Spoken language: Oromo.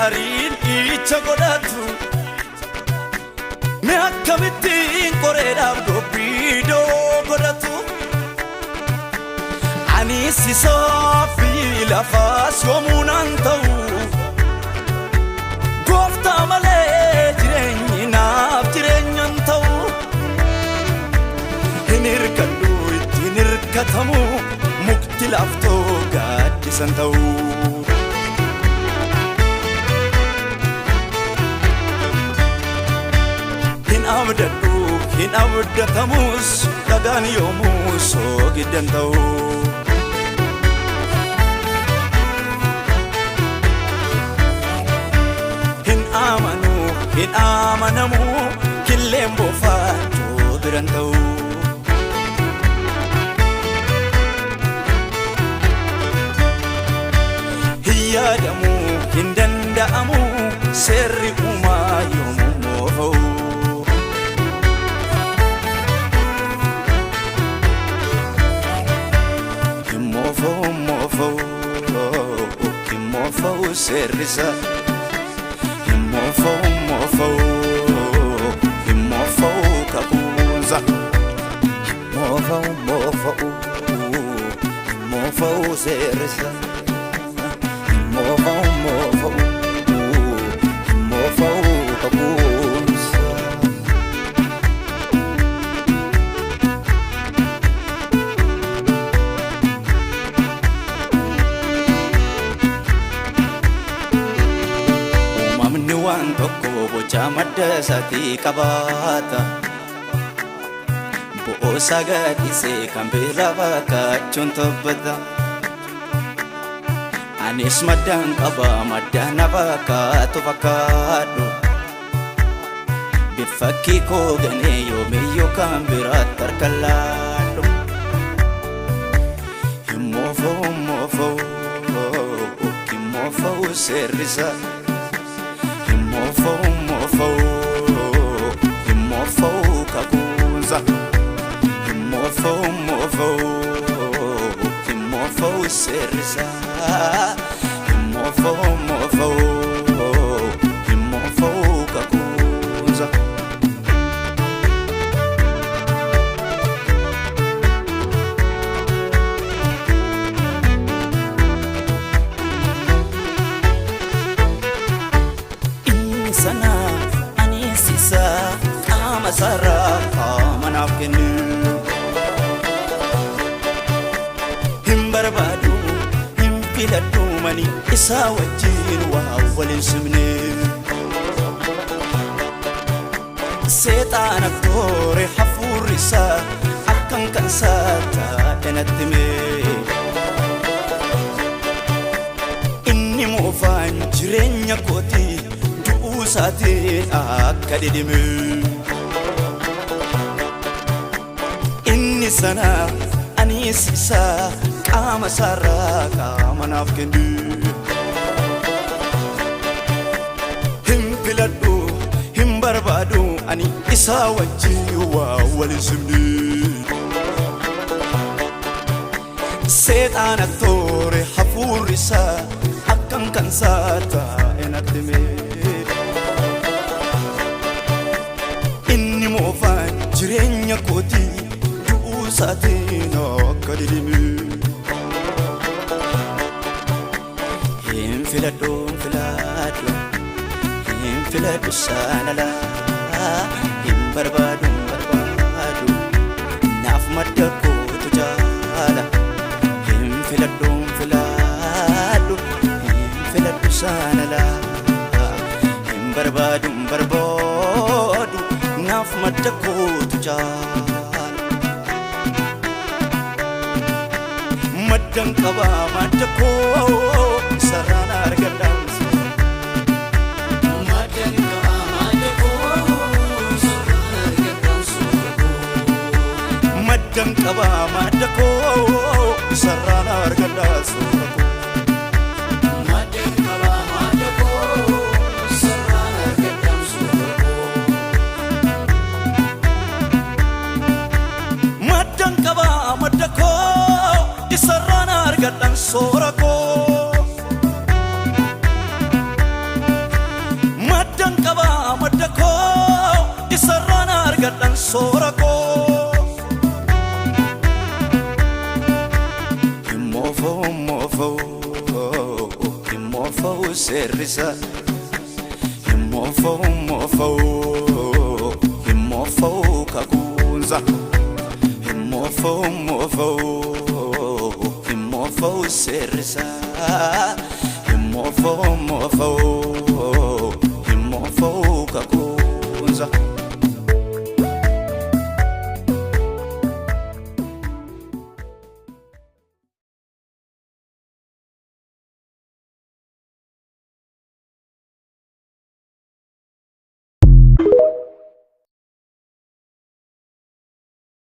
gaariin icha godhatu me akkamittiin qoreedhaaf dubbiidoo godhatu ani sisaa fi lafaas yoomuu naan ta'u gooftaa malee jireenyi naaf jireenyan ta'u hin hirkadhu ittiin hirkatamu mukti laaftoo gaaddisan ta'u hin abdatamus dhagaan yoomuu soogiddan ta'u hin amanamu killeen boofaachuu biran ta'u hin yaadamu hin danda'amu seerri uumaa yoomuu moofa'u Moofa'u seerrisa moofa'u kakuunsa moofa'u seerrisa moofa'u kakuunsa waan tokko boca madda isaatii qabaata bo'oosa gadhiisee kan beela fakkaachuun taphata anis maddaan qaba madda na fakkaatu fakkaadhu bifakkii koo ganee yoomiyyuu kan biraatti harkaan laadhu hin moofa'u seerrisa moofa'u kakuunsa moofa'u seerrisa moofa'u kakuunsa Sarah manaf kennu hin barbaadu hin filadhu mani isa wajjin waa waliin simne seexaan aktoore hafuurri isaa akkan kan saata natti mee inni moofaan jireenya kootii du'uu isaatiin akka didime sana anis isa qaama sarraa qaama naaf kennu hin filadhu hin barbaadu ani isa wajjin waa waliin simne seexaan aktoore hafuurri isaa akkan kan saata natti mee inni moofaan jireenya kootii Satino kadilimi hin filadhu sanala hin barbaadu naaf madda kootu jaala hin filadhu sanala hin barbaadu naaf madda kootu jaala maddan qaba madda koo sarraan argadhaan maddan qaba madda koo sarraan argadhaan maddan qaba madda koo sarraan argadhaan maddan qaba madda koo sarraan argadhaan maddan qaba madda koo sarraan argadhaan soora koo sorako Mofo serisa Mofo kakunza Mofo serisa Mofo kakunza